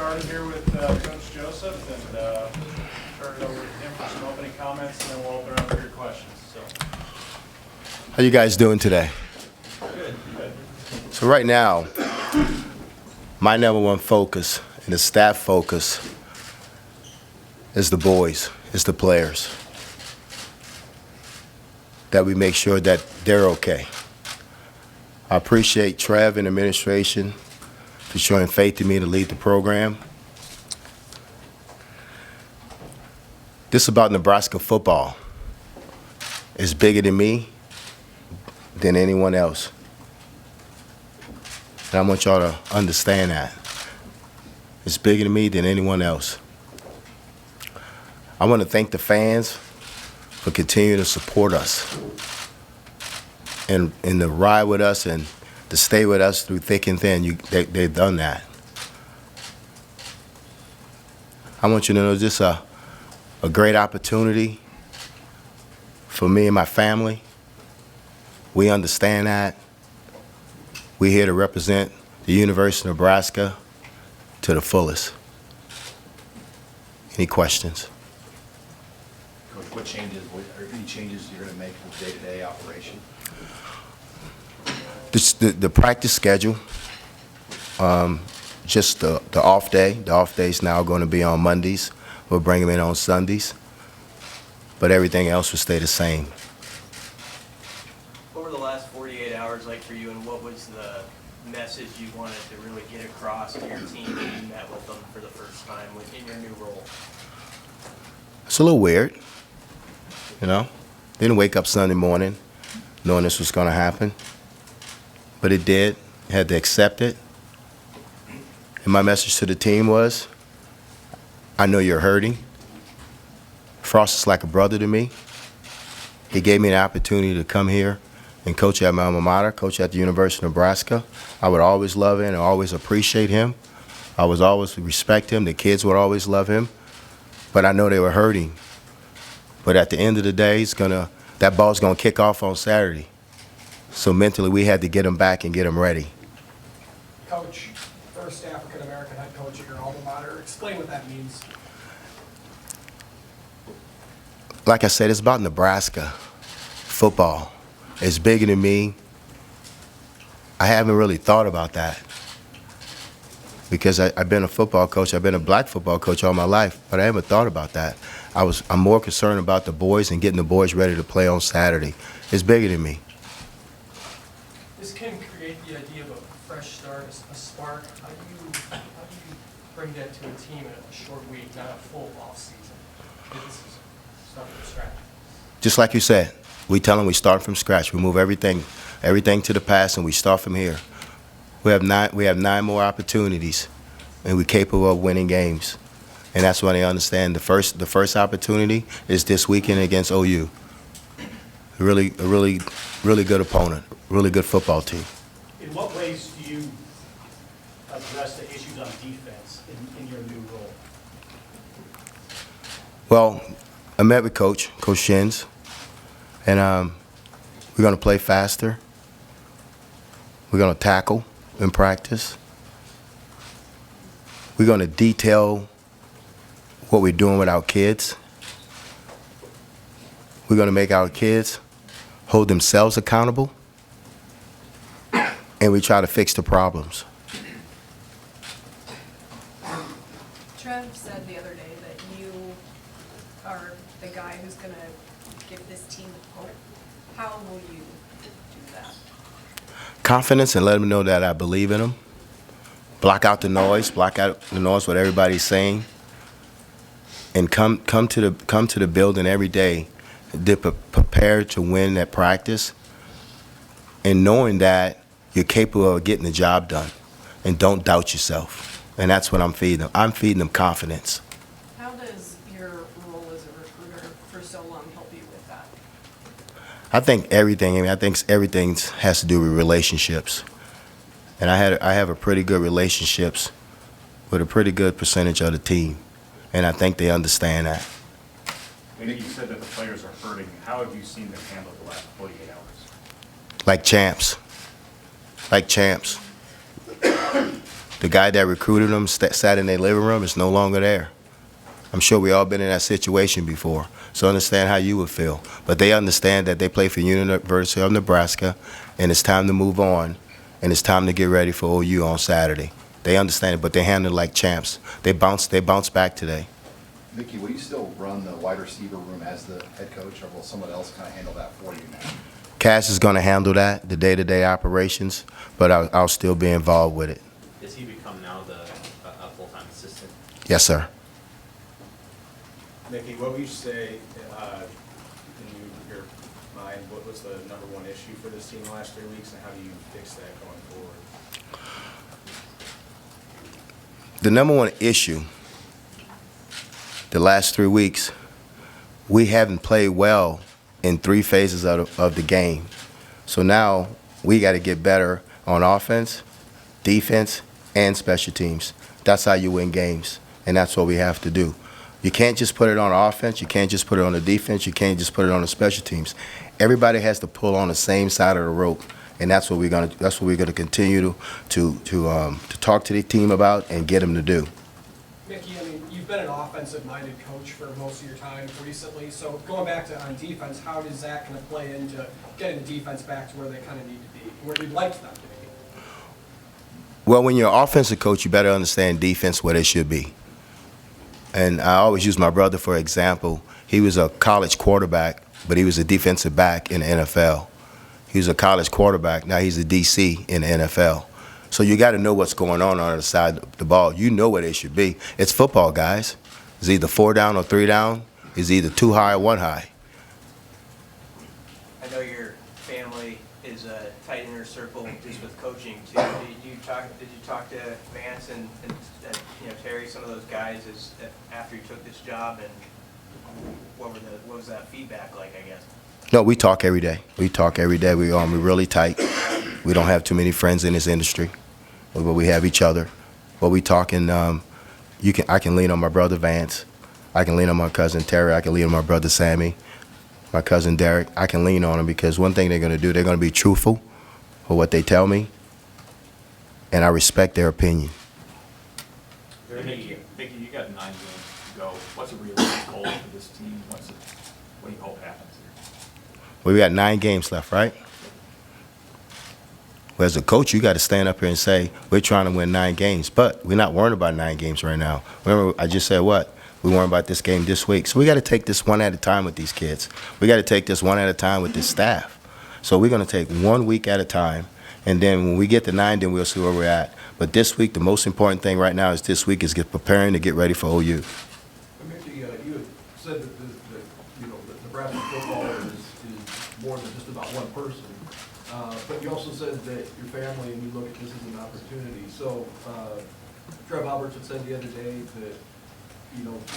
started here with Coach Joseph and turn it over to him for some opening comments, and then we'll open it up for your questions. So, how you guys doing today? good. So right now, my number one focus and the staff focus is the boys, is the players. That we make sure that they're okay. I appreciate Trev and administration for showing faith in me to lead the program. This is about Nebraska football. It's bigger than me, than anyone else. And I want y'all to understand that. It's bigger than me than anyone else. I want to thank the fans for continuing to support us and to ride with us and to stay with us through thick and thin. They've done that. I want you to know this is a great opportunity for me and my family. We understand that. We're here to represent the University of Nebraska to the fullest. Any questions? Coach, what changes, are any changes you're going to make to the day-to-day operation? The practice schedule, just the off day. The off day is now going to be on Mondays. We'll bring them in on Sundays. But everything else will stay the same. What were the last 48 hours like for you, and what was the message you wanted to really get across to your team when you met with them for the first time in your new role? It's a little weird, you know. Didn't wake up Sunday morning knowing this was going to happen. But it did. Had to accept it. And my message to the team was, I know you're hurting. Frost is like a brother to me. He gave me the opportunity to come here and coach at my alma mater, coach at the University of Nebraska. I would always love him and always appreciate him. I would always respect him. The kids would always love him. But I know they were hurting. But at the end of the day, that ball's going to kick off on Saturday. So mentally, we had to get them back and get them ready. Coach, first African-American head coach at your alma mater. Explain what that means. Like I said, it's about Nebraska football. It's bigger than me. I haven't really thought about that because I've been a football coach. I've been a black football coach all my life, but I haven't thought about that. I'm more concerned about the boys and getting the boys ready to play on Saturday. It's bigger than me. This can create the idea of a fresh start, a spark. How do you bring that to a team in a short week, not a full off season? This is starting from scratch. Just like you said, we tell them we start from scratch. We move everything to the past, and we start from here. We have 9 more opportunities, and we're capable of winning games. And that's when they understand the first opportunity is this weekend against OU. A really good opponent, really good football team. In what ways do you address the issues on defense in your new role? Well, I met with Coach Shins, and we're going to play faster. We're going to tackle in practice. We're going to detail what we're doing with our kids. We're going to make our kids hold themselves accountable, and we try to fix the problems. Trev said the other day that you are the guy who's going to give this team hope. How will you do that? Confidence, and let them know that I believe in them. Block out the noise what everybody's saying, and come to the building every day, prepared to win at practice, and knowing that you're capable of getting the job done, and don't doubt yourself. And that's what I'm feeding them. I'm feeding them confidence. How does your role as a recruiter for so long help you with that? I think everything has to do with relationships. And I have a pretty good relationships with a pretty good percentage of the team. And I think they understand that. I think you said that the players are hurting. How have you seen them handle the last 48 hours? Like champs. The guy that recruited them sat in their living room is no longer there. I'm sure we all been in that situation before, so understand how you would feel. But they understand that they play for University of Nebraska, and it's time to move on, and it's time to get ready for OU on Saturday. They understand it, but they handle it like champs. They bounce back today. Mickey, will you still run the wide receiver room as the head coach, or will someone else kind of handle that for you now? Cass is going to handle that, the day-to-day operations, but I'll still be involved with it. Does he become now a full-time assistant? Yes, sir. Mickey, what would you say, in your mind, what was the number one issue for this team the last 3 weeks, and how do you fix that going forward? The number one issue the last 3 weeks, we haven't played well in 3 phases of the game. So now we got to get better on offense, defense, and special teams. That's how you win games, and that's what we have to do. You can't just put it on offense. You can't just put it on the defense. You can't just put it on the special teams. Everybody has to pull on the same side of the rope, and that's what we're gonna continue to talk to the team about and get them to do. Mickey, I mean, you've been an offensive-minded coach for most of your time recently, so going back to on defense, how does that kind of play into getting the defense back to where they kind of need to be, where you'd like them to be? Well, when you're an offensive coach, you better understand defense where they should be. And I always use my brother for example. He was a college quarterback, but he was a defensive back in the NFL. He was a college quarterback. Now he's a DC in the NFL. So you got to know what's going on the other side of the ball. You know where they should be. It's football, guys. It's either 4 down or 3 down. It's either 2 high or 1 high. I know your family is a tight inner circle just with coaching too. Did you talk to Vance and Terry, some of those guys after you took this job, and what was that feedback like, I guess? No, we talk every day. We talk every day. We're really tight. We don't have too many friends in this industry, but we have each other. But we talk, and I can lean on my brother Vance. I can lean on my cousin Terry. I can lean on my brother Sammy, my cousin Derek. I can lean on them because one thing they're going to do, they're going to be truthful for what they tell me, and I respect their opinion. Mickey, you got 9 games to go. What's a realistic goal for this team? What do you hope happens here? Well, we got 9 games left, right? Well, as a coach, you got to stand up here and say, we're trying to win 9 games, but we're not worrying about 9 games right now. Remember, I just said what? We're worrying about this game this week. So we got to take this one at a time with these kids. We got to take this one at a time with this staff. So we're going to take 1 week at a time, and then when we get to 9, then we'll see where we're at. But this week, the most important thing right now is this week is preparing to get ready for OU. Mickey, you had said that that Nebraska football is more than just about one person. But you also said that your family and you look at this as an opportunity. So Trev Alberts had said the other day that,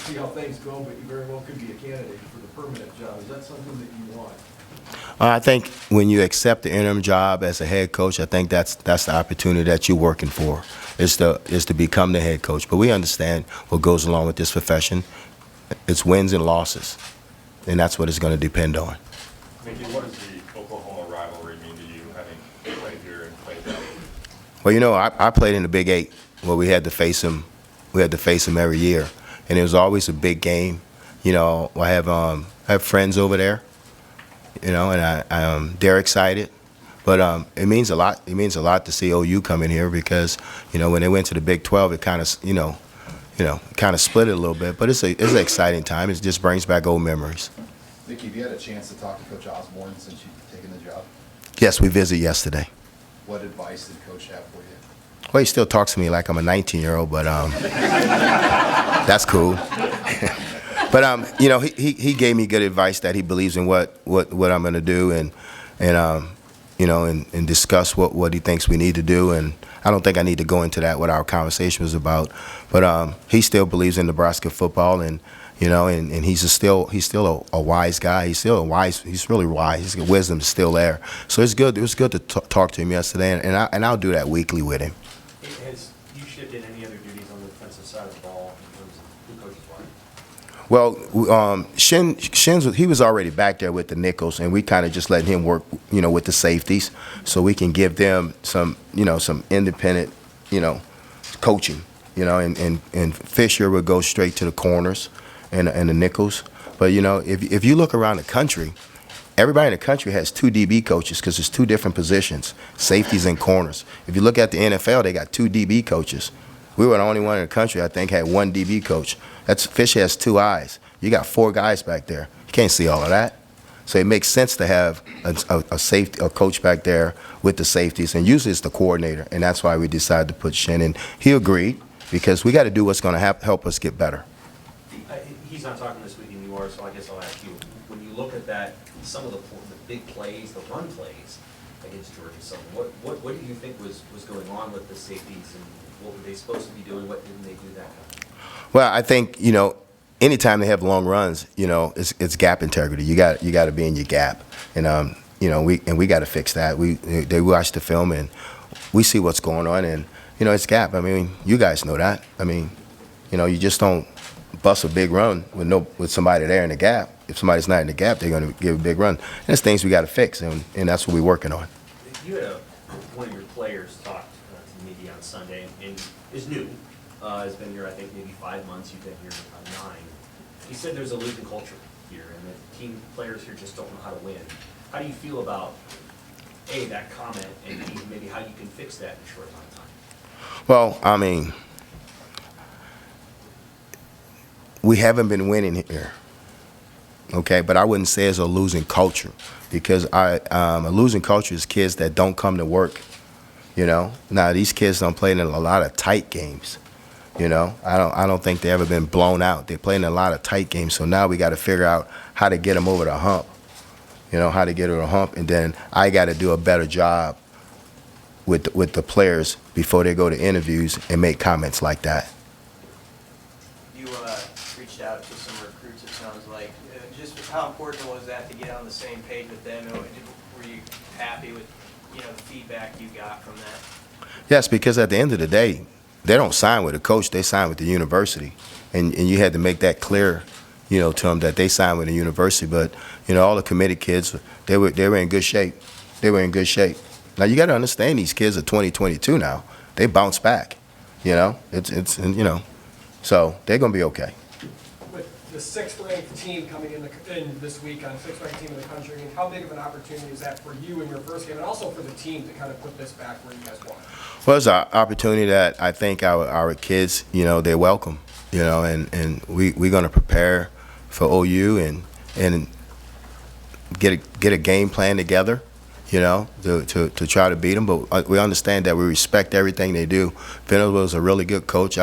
see how things go, but you very well could be a candidate for the permanent job. Is that something that you want? I think when you accept the interim job as a head coach, I think that's the opportunity that you're working for, is to become the head coach. But we understand what goes along with this profession. It's wins and losses, and that's what it's going to depend on. Mickey, what does the Oklahoma rivalry mean to you, having played here and played there? Well, I played in the Big 8 where we had to face them. We had to face them every year, and it was always a big game. I have friends over there. And they're excited, but it means a lot. It means a lot to see OU come in here because, when they went to the Big 12, it kind of, split it a little bit. But it's an exciting time. It just brings back old memories. Mickey, have you had a chance to talk to Coach Osborne since you've taken the job? Yes, we visited yesterday. What advice did Coach have for you? Well, he still talks to me like I'm a 19-year-old, but that's cool. But he gave me good advice that he believes in what I'm going to do and discuss what he thinks we need to do. And I don't think I need to go into that what our conversation was about. But he still believes in Nebraska football, and he's still a wise guy. He's really wise. His wisdom is still there. So it's good. It was good to talk to him yesterday, and I'll do that weekly with him. Has you shifted any other duties on the defensive side of the ball in terms of who coaches what? Well, he was already back there with the nickels, and we kind of just let him work, with the safeties, so we can give them some independent, coaching, you know, and Fisher would go straight to the corners and the nickels. But, you know, if you look around the country, everybody in the country has 2 DB coaches because it's 2 different positions, safeties and corners. If you look at the NFL, they got 2 DB coaches. We were the only one in the country, I think, had 1 DB coach. Fisher has 2 eyes. You got 4 guys back there. You can't see all of that. So it makes sense to have a coach back there with the safeties, and usually it's the coordinator, and that's why we decided to put Shin in. He agreed because we got to do what's going to help us get better. He's not talking this week in youre, so I guess I'll ask you. When you look at that, some of the big plays, the run plays against Georgia Southern, what do you think was going on with the safeties, and what were they supposed to be doing? What didn't they do that time? Well, I think, you know, anytime they have long runs, you know, it's gap integrity. You got to be in your gap, and you know, we got to fix that. They watch the film and we see what's going on, and you know, it's gap. I mean, you guys know that. I mean, you know, you just don't bust a big run with somebody there in the gap. If somebody's not in the gap, they're going to give a big run. And there's things we got to fix, and that's what we're working on. You had one of your players talk to the media on Sunday, and is new. Has been here, I think, maybe 5 months. You've been here 9. He said there's a losing culture here, and that team players here just don't know how to win. How do you feel about, A, that comment, and B, maybe how you can fix that in a short amount of time? Well, I mean, we haven't been winning here, okay? But I wouldn't say it's a losing culture, because a losing culture is kids that don't come to work, you know? Now, these kids don't play in a lot of tight games. You know, I don't think they ever been blown out. They play in a lot of tight games, so now we got to figure out how to get them over the hump. You know, how to get over the hump, and then I got to do a better job with the players before they go to interviews and make comments like that. You reached out to some recruits, it sounds like. Just how important was that to get on the same page with them? And were you happy with, you know, the feedback you got from that? Yes, because at the end of the day, they don't sign with a coach, they sign with the university. And you had to make that clear, you know, to them that they signed with the university. But, you know, all the committed kids, they were in good shape. They were in good shape. Now, you got to understand, these kids are 2022 now. They bounce back, you know. It's you know, so they're going to be okay. With the 6th-ranked team coming in this week, on 6th-ranked team in the country, I mean, how big of an opportunity is that for you in your first game, and also for the team to kind of put this back where you guys want? Well, it's an opportunity that I think our kids, you know, they're welcome, you know, and we're going to prepare for OU and get a game plan together, you know, to try to beat them. But we understand that we respect everything they do. Venables is a really good coach.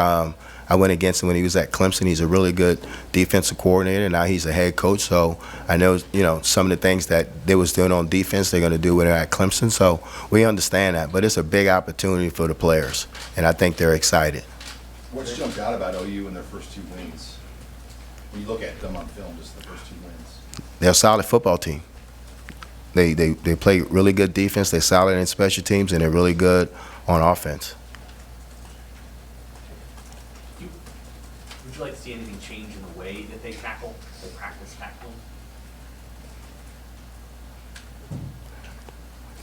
I went against him when he was at Clemson. He's a really good defensive coordinator. Now he's a head coach. So I know, you know, some of the things that they was doing on defense, they're going to do when they're at Clemson. So we understand that. But it's a big opportunity for the players, and I think they're excited. What's jumped out about OU in their first 2 wins? When you look at them on film, just the first 2 wins. They're a solid football team. They play really good defense. They're solid in special teams, and they're really good on offense. Would you like to see anything change in the way that they tackle, they practice tackling?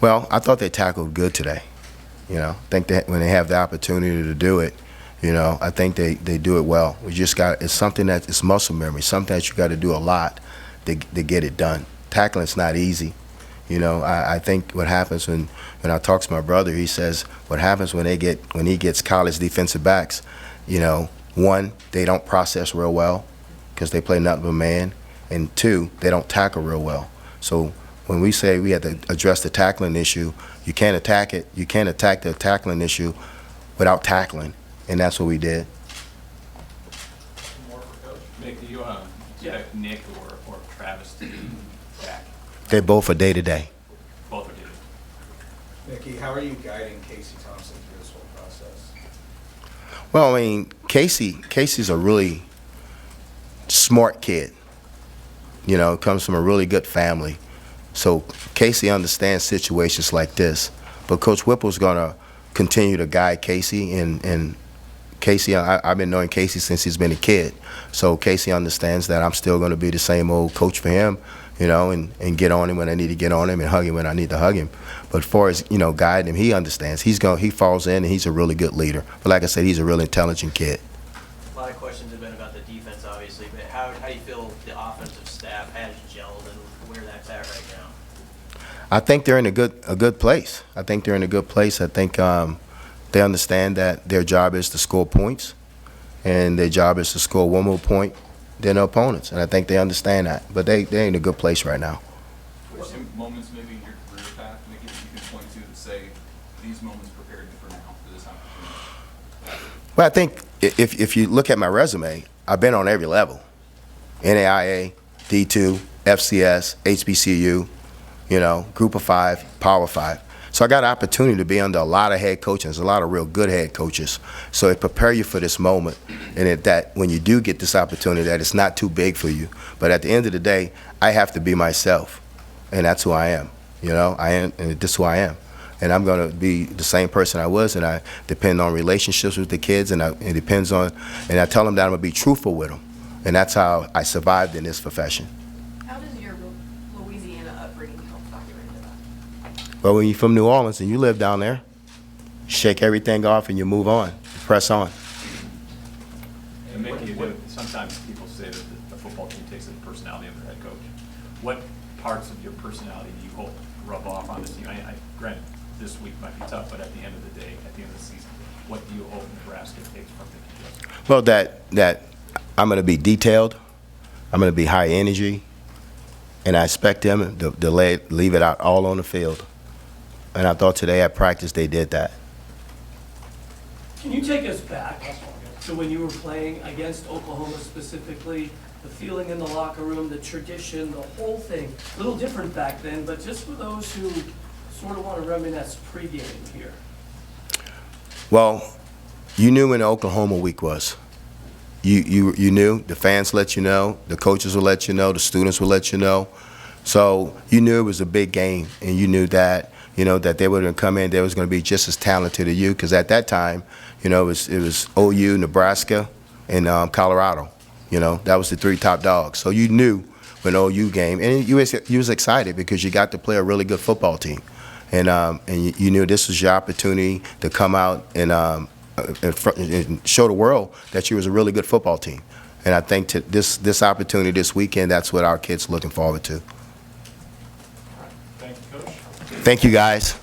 Well, I thought they tackled good today. You know, I think that when they have the opportunity to do it, you know, I think they do it well. We just got, it's something that, it's muscle memory, something that you got to do a lot to get it done. Tackling's not easy. You know, I think what happens when I talk to my brother, he says what happens when he gets college defensive backs, you know, 1, they don't process real well because they play nothing but man, and 2, they don't tackle real well. So when we say we have to address the tackling issue, you can't attack it. You can't attack the tackling issue without tackling, and that's what we did. More for Coach. Nick, do you expect Nick or Travis to be back? They both are day-to-day. Both are good. Mickey, how are you guiding Casey Thompson through this whole process? Well, I mean, Casey's a really smart kid. You know, comes from a really good family. So Casey understands situations like this. But Coach Whipple's going to continue to guide Casey and Casey, I've been knowing Casey since he's been a kid. So Casey understands that I'm still going to be the same old coach for him, you know, and get on him when I need to get on him and hug him when I need to hug him. But as far as, you know, guiding him, he understands. He falls in, and he's a really good leader. But like I said, he's a really intelligent kid. A lot of questions have been about the defense, obviously, but how do you feel the offensive staff has gelled and where that's at right now? I think they're in a good place. I think they're in a good place. I think they understand that their job is to score points, and their job is to score one more point than their opponents. And I think they understand that. But they're in a good place right now. Were some moments maybe in your career path, Mickey, that you can point to that say these moments prepared you for now, for this opportunity? Well, I think if you look at my resume, I've been on every level. NAIA, D2, FCS, HBCU, you know, Group of 5, Power 5. So I got an opportunity to be under a lot of head coaches, a lot of real good head coaches. So it prepare you for this moment, and that when you do get this opportunity, that it's not too big for you. But at the end of the day, I have to be myself, and that's who I am. You know, I am, and this is who I am. And I'm going to be the same person I was, and I depend on relationships with the kids, and it depends on, and I tell them that I'm going to be truthful with them. And that's how I survived in this profession. How does your Louisiana upbringing help factor into that? But when you're from New Orleans and you live down there, shake everything off and you move on, press on. And Mickey, sometimes people say that the football team takes the personality of their head coach. What parts of your personality do you hope rub off on this team? Granted, this week might be tough, but at the end of the day, at the end of the season, what do you hope Nebraska takes from the Well, that I'm going to be detailed, I'm going to be high energy, and I expect them to leave it out all on the field. And I thought today at practice they did that. Can you take us back to when you were playing against Oklahoma specifically, the feeling in the locker room, the tradition, the whole thing? A little different back then, but just for those who sort of want to reminisce pregame here. Well, you knew when the Oklahoma week was. You knew, the fans let you know, the coaches will let you know, the students will let you know. So you knew it was a big game, and you knew that, you know, that they were going to come in, they was going to be just as talented as you, because at that time, you know, it was OU, Nebraska, and Colorado. You know, that was the 3 top dogs. So you knew when OU game, and you was excited because you got to play a really good football team. And you knew this was your opportunity to come out and show the world that you was a really good football team. And I think this opportunity this weekend, that's what our kids are looking forward to. Thank you, Coach. Thank you, guys.